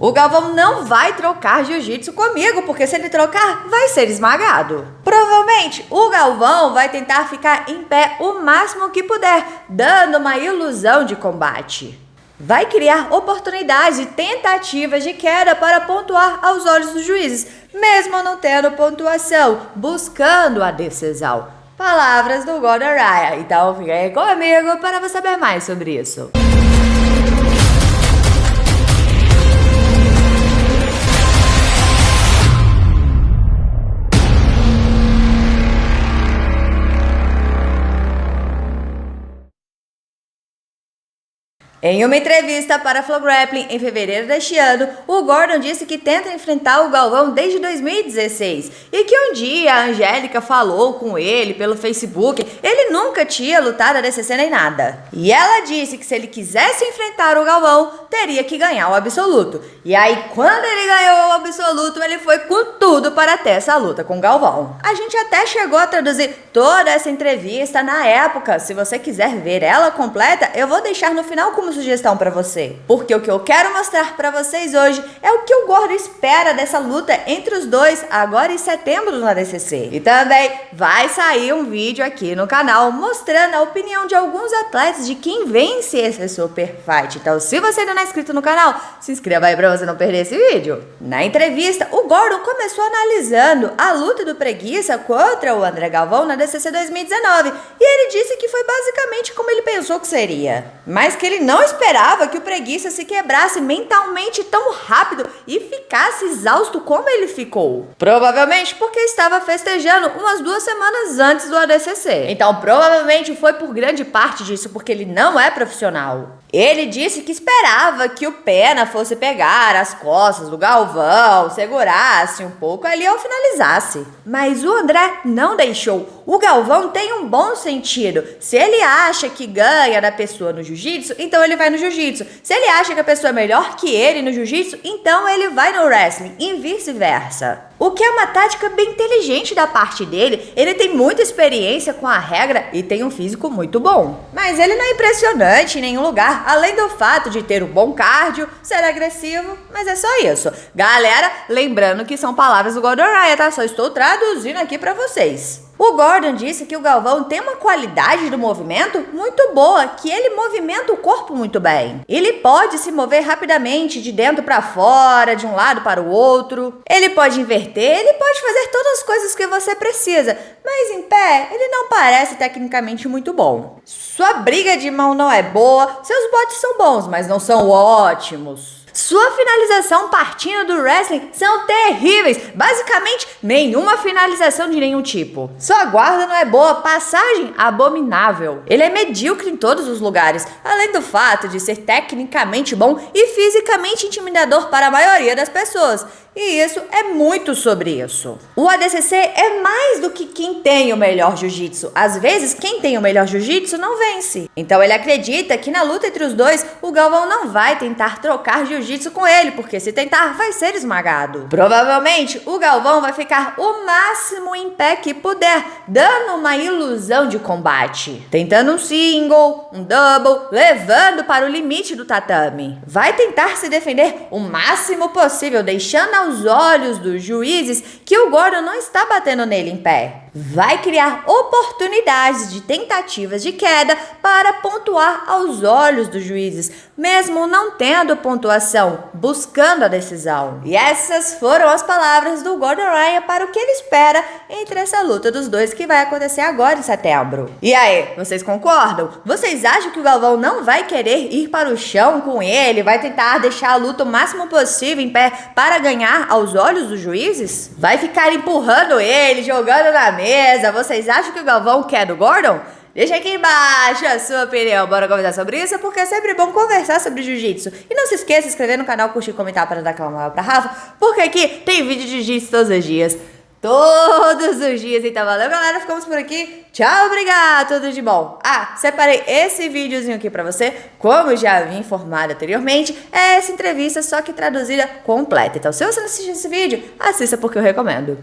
O Galvão não vai trocar jiu-jitsu comigo, porque se ele trocar, vai ser esmagado. Provavelmente, o Galvão vai tentar ficar em pé o máximo que puder, dando uma ilusão de combate. Vai criar oportunidades e tentativas de queda para pontuar aos olhos dos juízes, mesmo não tendo pontuação, buscando a decisão. Palavras do Gordon Ryan. Então fica aí comigo para você saber mais sobre isso. Em uma entrevista para a Flow Grappling em fevereiro deste ano, o Gordon disse que tenta enfrentar o Galvão desde 2016 e que um dia a Angélica falou com ele pelo Facebook, ele nunca tinha lutado a DCC nem nada. E ela disse que se ele quisesse enfrentar o Galvão, teria que ganhar o absoluto. E aí, quando ele ganhou o absoluto, ele foi com tudo para ter essa luta com o Galvão. A gente até chegou a traduzir toda essa entrevista na época. Se você quiser ver ela completa, eu vou deixar no final como sugestão para você. Porque o que eu quero mostrar para vocês hoje é o que o Gordon espera dessa luta entre os dois agora em setembro no ADCC. E também vai sair um vídeo aqui no canal mostrando a opinião de alguns atletas de quem vence esse Super Fight. Então, se você ainda não é inscrito no canal, se inscreva aí para você não perder esse vídeo. Na entrevista, o Gordon começou analisando a luta do Preguiça contra o André Galvão na ADCC 2019 e ele disse que foi basicamente como ele pensou que seria, mas que ele não esperava que o Preguiça se quebrasse mentalmente tão rápido e ficasse exausto como ele ficou. Provavelmente porque estava festejando umas 2 semanas antes do ADCC. Então provavelmente foi por grande parte disso, porque ele não é profissional. Ele disse que esperava que o Pena fosse pegar as costas do Galvão, segurasse um pouco ali ao finalizasse. Mas o André não deixou. O Galvão tem um bom sentido. Se ele acha que ganha da pessoa no jiu-jitsu, então ele vai no jiu-jitsu. Se ele acha que a pessoa é melhor que ele no jiu-jitsu, então ele vai no wrestling e vice-versa. O que é uma tática bem inteligente da parte dele. Ele tem muita experiência com a regra e tem um físico muito bom. Mas ele não é impressionante em nenhum lugar, além do fato de ter um bom cardio, ser agressivo, mas é só isso. Galera, lembrando que são palavras do Gordon Ryan, tá? Só estou traduzindo aqui pra vocês. O Gordon disse que o Galvão tem uma qualidade do movimento muito boa, que ele movimenta o corpo muito bem. Ele pode se mover rapidamente de dentro para fora, de um lado para o outro. Ele pode inverter, ele pode fazer todas as coisas que você precisa, mas em pé ele não parece tecnicamente muito bom. Sua briga de mão não é boa, seus botes são bons, mas não são ótimos. Sua finalização partindo do wrestling são terríveis, basicamente nenhuma finalização de nenhum tipo. Sua guarda não é boa, passagem abominável. Ele é medíocre em todos os lugares, além do fato de ser tecnicamente bom e fisicamente intimidador para a maioria das pessoas. E isso é muito sobre isso. O ADCC é mais do que quem tem o melhor jiu-jitsu. Às vezes, quem tem o melhor jiu-jitsu não vence. Então ele acredita que na luta entre os dois, o Galvão não vai tentar trocar jiu-jitsu com ele, porque se tentar, vai ser esmagado. Provavelmente, o Galvão vai ficar o máximo em pé que puder, dando uma ilusão de combate. Tentando um single, um double, levando para o limite do tatame. Vai tentar se defender o máximo possível, deixando aos olhos dos juízes que o Gordon não está batendo nele em pé. Vai criar oportunidades de tentativas de queda para pontuar aos olhos dos juízes, mesmo não tendo pontuação, buscando a decisão. E essas foram as palavras do Gordon Ryan para o que ele espera entre essa luta dos dois que vai acontecer agora em setembro. E aí, vocês concordam? Vocês acham que o Galvão não vai querer ir para o chão com ele, vai tentar deixar a luta o máximo possível em pé para ganhar aos olhos dos juízes? Vai ficar empurrando ele, jogando na mesa? Vocês acham que o Galvão quer do Gordon? Deixa aqui embaixo a sua opinião. Bora conversar sobre isso, porque é sempre bom conversar sobre jiu-jitsu. E não se esqueça de se inscrever no canal, curtir e comentar para dar aquela moral pra Rafa, porque aqui tem vídeo de jiu-jitsu todos os dias. Todos os dias. Então valeu, galera, ficamos por aqui. Tchau, obrigado, tudo de bom. Separei esse videozinho aqui pra você. Como já havia informado anteriormente, é essa entrevista, só que traduzida completa. Então se você não assistiu esse vídeo, assista porque eu recomendo.